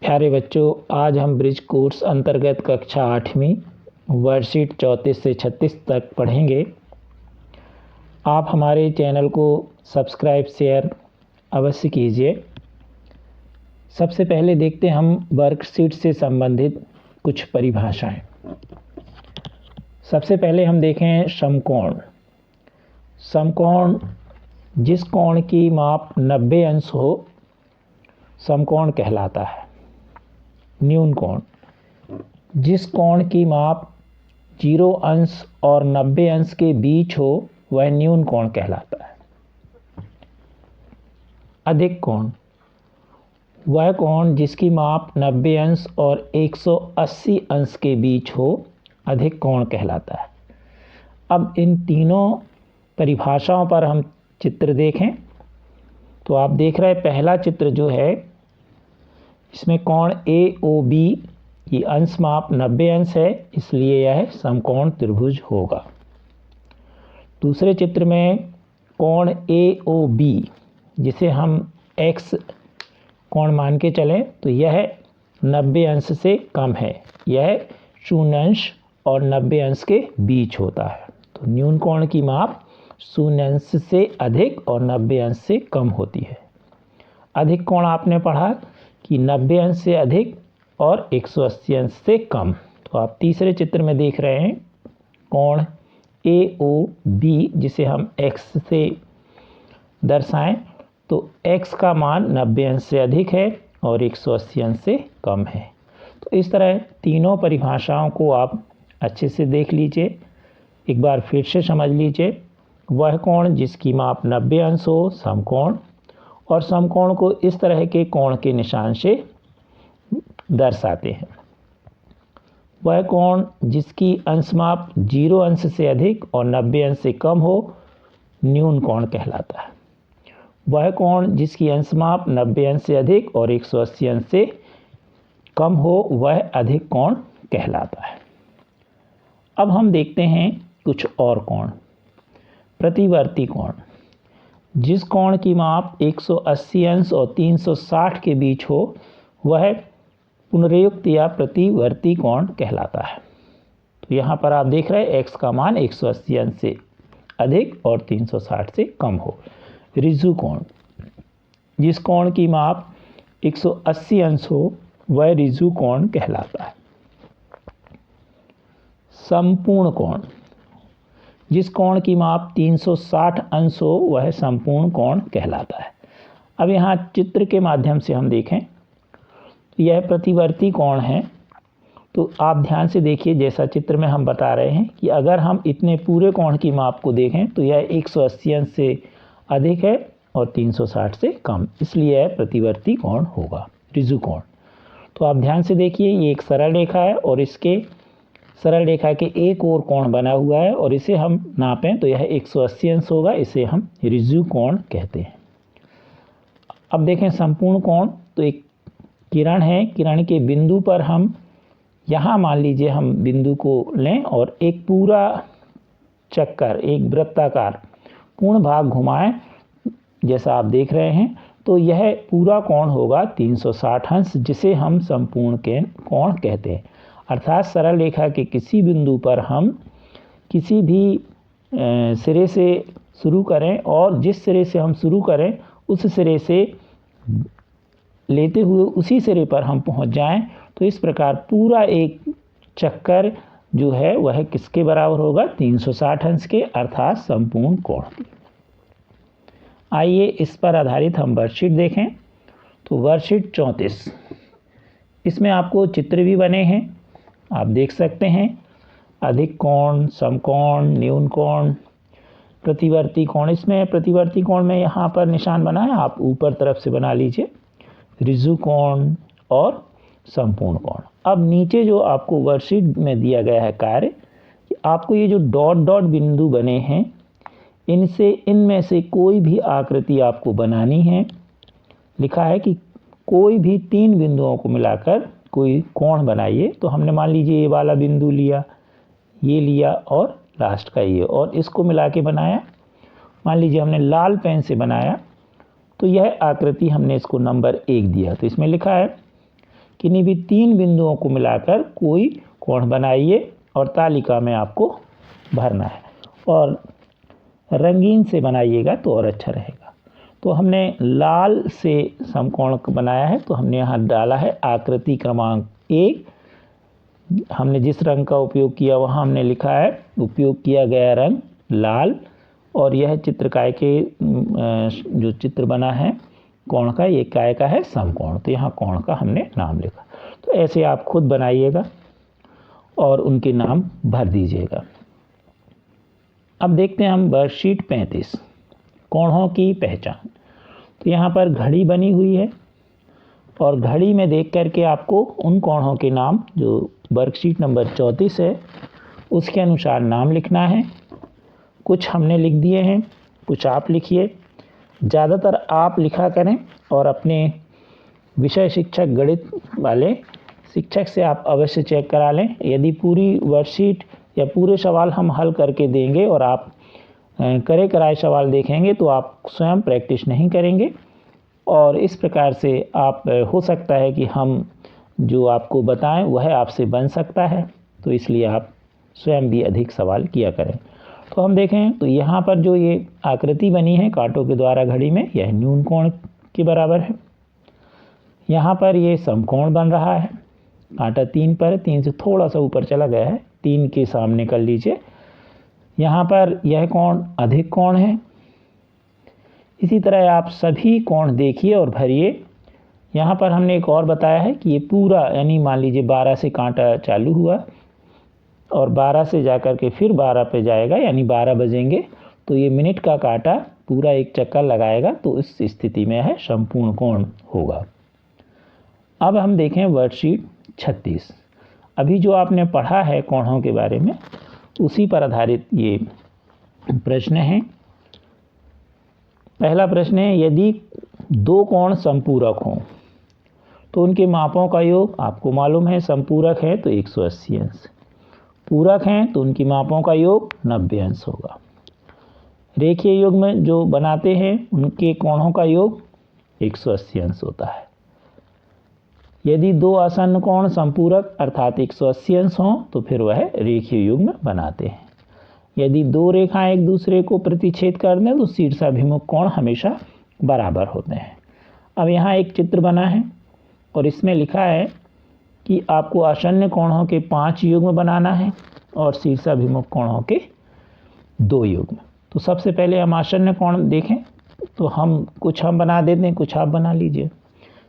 प्यारे बच्चों, आज हम ब्रिज कोर्स अंतर्गत कक्षा 8वीं वर्कशीट 34 से 36 तक पढ़ेंगे। आप हमारे चैनल को सब्सक्राइब शेयर अवश्य कीजिए। सबसे पहले देखते हैं हम वर्कशीट से संबंधित कुछ परिभाषाएं। सबसे पहले हम देखें समकोण। समकोण जिस कोण की माप 90 अंश हो समकोण कहलाता है। न्यून कोण जिस कोण की माप 0 अंश और 90 अंश के बीच हो वह न्यून कोण कहलाता है। अधिक कोण वह कोण जिसकी माप 90 अंश और 180 अंश के बीच हो अधिक कोण कहलाता है। अब इन तीनों परिभाषाओं पर हम चित्र देखें तो आप देख रहे हैं पहला चित्र जो है इसमें कोण AOB की अंश माप 90 अंश है, इसलिए यह समकोण त्रिभुज होगा। दूसरे चित्र में कोण AOB जिसे हम X कोण मान के चलें तो यह 90 अंश से कम है, यह 0 अंश और 90 अंश के बीच होता है। तो न्यून कोण की माप 0 अंश से अधिक और 90 अंश से कम होती है। अधिक कोण आपने पढ़ा कि 90 अंश से अधिक और 180 अंश से कम। तो आप तीसरे चित्र में देख रहे हैं कोण AOB जिसे हम X से दर्शाएं तो X का मान 90 अंश से अधिक है और 180 अंश से कम है। तो इस तरह तीनों परिभाषाओं को आप अच्छे से देख लीजिए, एक बार फिर से समझ लीजिए। वह कोण जिसकी माप 90 अंश हो समकोण, और समकोण को इस तरह के कोण के निशान से दर्शाते हैं। वह कोण जिसकी अंश माप 0 अंश से अधिक और 90 अंश से कम हो न्यून कोण कहलाता है। वह कोण जिसकी अंश माप 90 अंश से अधिक और 180 अंश से कम हो वह अधिक कोण कहलाता है। अब हम देखते हैं कुछ और कोण। प्रतिवर्ती कोण जिस कोण की माप 180 अंश और 360 के बीच हो वह पुनर्युक्त या प्रतिवर्ती कोण कहलाता है। तो यहाँ पर आप देख रहे हैं x का मान 180 अंश से अधिक और 360 से कम हो। ऋजु कोण जिस कोण की माप 180 अंश हो वह ऋजु कोण कहलाता है। संपूर्ण कोण जिस कोण की माप 360 अंश हो वह संपूर्ण कोण कहलाता है। अब यहाँ चित्र के माध्यम से हम देखें तो यह प्रतिवर्ती कोण है। तो आप ध्यान से देखिए, जैसा चित्र में हम बता रहे हैं कि अगर हम इतने पूरे कोण की माप को देखें तो यह 180 अंश से अधिक है और 360 से कम, इसलिए यह प्रतिवर्ती कोण होगा, ऋजु कोण। तो आप ध्यान से देखिए, ये एक सरल रेखा है और इसके सरल रेखा के एक और कोण बना हुआ है और इसे हम नापें तो यह 180 अंश होगा, इसे हम ऋजु कोण कहते हैं। अब देखें संपूर्ण कोण, तो एक किरण है, किरण के बिंदु पर हम यहाँ मान लीजिए हम बिंदु को लें और एक पूरा चक्कर, एक वृत्ताकार पूर्ण भाग घुमाएं जैसा आप देख रहे हैं, तो यह पूरा कोण होगा 360 अंश जिसे हम संपूर्ण कोण कहते हैं। अर्थात सरल रेखा के किसी बिंदु पर हम किसी भी सिरे से शुरू करें और जिस सिरे से हम शुरू करें उस सिरे से लेते हुए उसी सिरे पर हम पहुंच जाएं, तो इस प्रकार पूरा एक चक्कर जो है वह किसके बराबर होगा, 360 अंश के, अर्थात संपूर्ण कोण। आइए इस पर आधारित हम वर्कशीट देखें। तो वर्कशीट 34, इसमें आपको चित्र भी बने हैं, आप देख सकते हैं। अधिक कोण, समकोण, न्यून कोण, प्रतिवर्ती कोण। इसमें प्रतिवर्ती कोण में यहाँ पर निशान बना है, आप ऊपर तरफ से बना लीजिए, ऋजु कोण और संपूर्ण कोण। अब नीचे जो आपको वर्कशीट में दिया गया है कार्य, कि आपको ये जो डॉट डॉट बिंदु बने हैं इनमें से कोई भी आकृति आपको बनानी है। लिखा है कि कोई भी 3 बिंदुओं को मिलाकर कोई कोण बनाइए। तो हमने मान लीजिए ये वाला बिंदु लिया, ये लिया और लास्ट का ये, और इसको मिला के बनाया। मान लीजिए हमने लाल पेन से बनाया तो यह आकृति हमने इसको नंबर 1 दिया। तो इसमें लिखा है किन्हीं भी 3 बिंदुओं को मिलाकर कोई कोण बनाइए और तालिका में आपको भरना है, और रंगीन से बनाइएगा तो और अच्छा रहेगा। तो हमने लाल से समकोण बनाया है, तो हमने यहाँ डाला है आकृति क्रमांक 1। हमने जिस रंग का उपयोग किया वहाँ हमने लिखा है उपयोग किया गया रंग लाल, और यह चित्रकाय के जो चित्र बना है कोण का, ये काय का है समकोण, तो यहाँ कोण का हमने नाम लिखा। तो ऐसे आप खुद बनाइएगा और उनके नाम भर दीजिएगा। अब देखते हैं हम वर्कशीट 35 कोणों की पहचान। तो यहाँ पर घड़ी बनी हुई है, और घड़ी में देख करके आपको उन कोणों के नाम जो वर्कशीट नंबर 34 है उसके अनुसार नाम लिखना है। कुछ हमने लिख दिए हैं, कुछ आप लिखिए। ज़्यादातर आप लिखा करें, और अपने विषय शिक्षक गणित वाले शिक्षक से आप अवश्य चेक करा लें। यदि पूरी वर्कशीट या पूरे सवाल हम हल करके देंगे और आप करे कराए सवाल देखेंगे तो आप स्वयं प्रैक्टिस नहीं करेंगे, और इस प्रकार से आप हो सकता है कि हम जो आपको बताएं वह आपसे बन सकता है, तो इसलिए आप स्वयं भी अधिक सवाल किया करें। तो हम देखें तो यहाँ पर जो ये आकृति बनी है कांटों के द्वारा घड़ी में, यह न्यून कोण के बराबर है। यहाँ पर ये समकोण बन रहा है, कांटा 3 पर, 3 से थोड़ा सा ऊपर चला गया है, 3 के सामने कर लीजिए। यहाँ पर यह कोण अधिक कोण है। इसी तरह आप सभी कोण देखिए और भरिए। यहाँ पर हमने एक और बताया है कि ये पूरा, यानी मान लीजिए 12 से कांटा चालू हुआ और 12 से जाकर के फिर 12 पे जाएगा, यानी 12 बजेंगे, तो ये मिनट का कांटा पूरा एक चक्कर लगाएगा, तो इस स्थिति में है संपूर्ण कोण होगा। अब हम देखें वर्कशीट 36। अभी जो आपने पढ़ा है कोणों के बारे में, उसी पर आधारित ये प्रश्न है। पहला प्रश्न है, यदि 2 कोण संपूरक हों तो उनके मापों का योग आपको मालूम है, संपूरक है तो 180 अंश, पूरक हैं तो उनकी मापों का योग 90 अंश होगा। रेखीय युग्म में जो बनाते हैं उनके कोणों का योग 180 अंश होता है। यदि 2 आसन्न कोण संपूरक अर्थात 180 अंश हों तो फिर वह रेखीय युग्म बनाते हैं। यदि 2 रेखाएं एक दूसरे को प्रतिच्छेद कर दें तो शीर्षाभिमुख कोण हमेशा बराबर होते हैं। अब यहाँ एक चित्र बना है और इसमें लिखा है कि आपको आसन्न कोणों के 5 युग्म बनाना है और शीर्षाभिमुख कोणों के 2 युग्म। तो सबसे पहले हम आसन्न कोण देखें, तो कुछ हम बना देते हैं, कुछ आप बना लीजिए।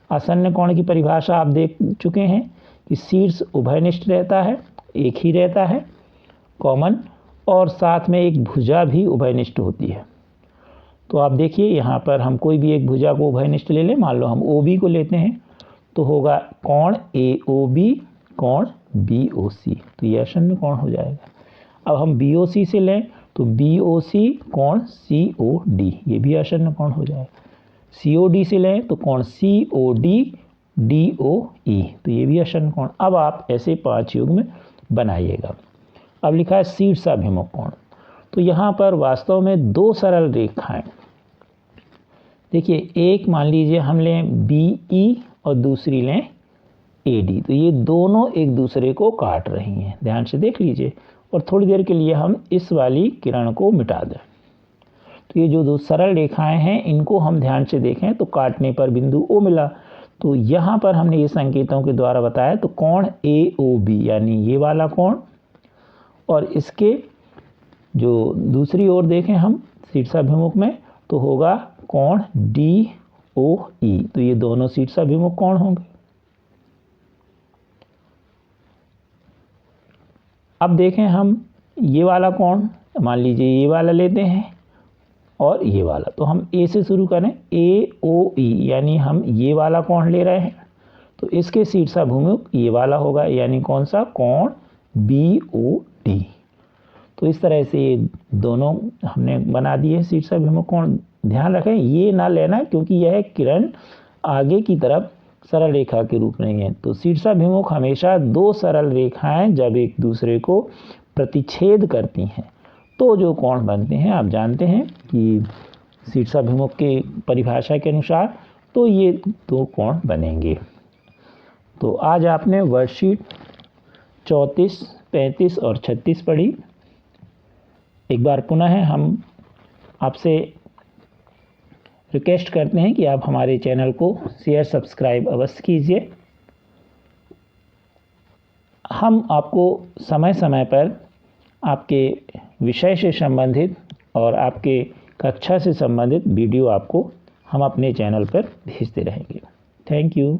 आसन्न कोण की परिभाषा आप देख चुके हैं कि शीर्ष उभयनिष्ठ रहता है, एक ही रहता है कॉमन, और साथ में एक भुजा भी उभयनिष्ठ होती है। तो आप देखिए यहाँ पर हम कोई भी एक भुजा को उभयनिष्ठ ले लें, मान लो हम OB को लेते हैं, तो होगा कोण AOB कोण BOC, तो ये आसन्न कोण हो जाएगा। अब हम BOC से लें तो BOC कोण COD, ये भी आसन्न कोण हो जाएगा। COD से लें तो कोण COD DOE, तो ये भी आसन्न कोण। अब आप ऐसे 5 युग्म बनाइएगा। अब लिखा है शीर्षाभिमुख कोण, तो यहाँ पर वास्तव में 2 सरल रेखाएं, देखिए एक मान लीजिए हम लें BE और दूसरी लें AD, तो ये दोनों एक दूसरे को काट रही हैं, ध्यान से देख लीजिए। और थोड़ी देर के लिए हम इस वाली किरण को मिटा दें, तो ये जो 2 सरल रेखाएं हैं इनको हम ध्यान से देखें तो काटने पर बिंदु O मिला। तो यहाँ पर हमने ये संकेतों के द्वारा बताया, तो कोण AOB यानी ये वाला कोण, और इसके जो दूसरी ओर देखें हम शीर्षाभिमुख में तो होगा कोण DOE, तो ये दोनों शीर्षाभिमुख कोण होंगे। अब देखें हम ये वाला कोण, मान लीजिए ये वाला लेते हैं और ये वाला, तो हम A से शुरू करें, AOE यानी हम ये वाला कोण ले रहे हैं, तो इसके शीर्षाभिमुख ये वाला होगा, यानी कौन सा, कोण BOD। तो इस तरह से ये दोनों हमने बना दिए शीर्षाभिमुख कोण। ध्यान रखें ये ना लेना, क्योंकि यह किरण आगे की तरफ सरल रेखा के रूप में है। तो शीर्षाभिमुख हमेशा 2 सरल रेखाएं जब एक दूसरे को प्रतिच्छेद करती हैं तो जो कोण बनते हैं, आप जानते हैं कि शीर्षाभिमुख के परिभाषा के अनुसार तो ये 2 कोण बनेंगे। तो आज आपने वर्कशीट 34, 35 और 36 पढ़ी। एक बार पुनः हम आपसे रिक्वेस्ट करते हैं कि आप हमारे चैनल को शेयर सब्सक्राइब अवश्य कीजिए। हम आपको समय समय पर आपके विषय से संबंधित और आपके कक्षा से संबंधित वीडियो आपको हम अपने चैनल पर भेजते रहेंगे। Thank you.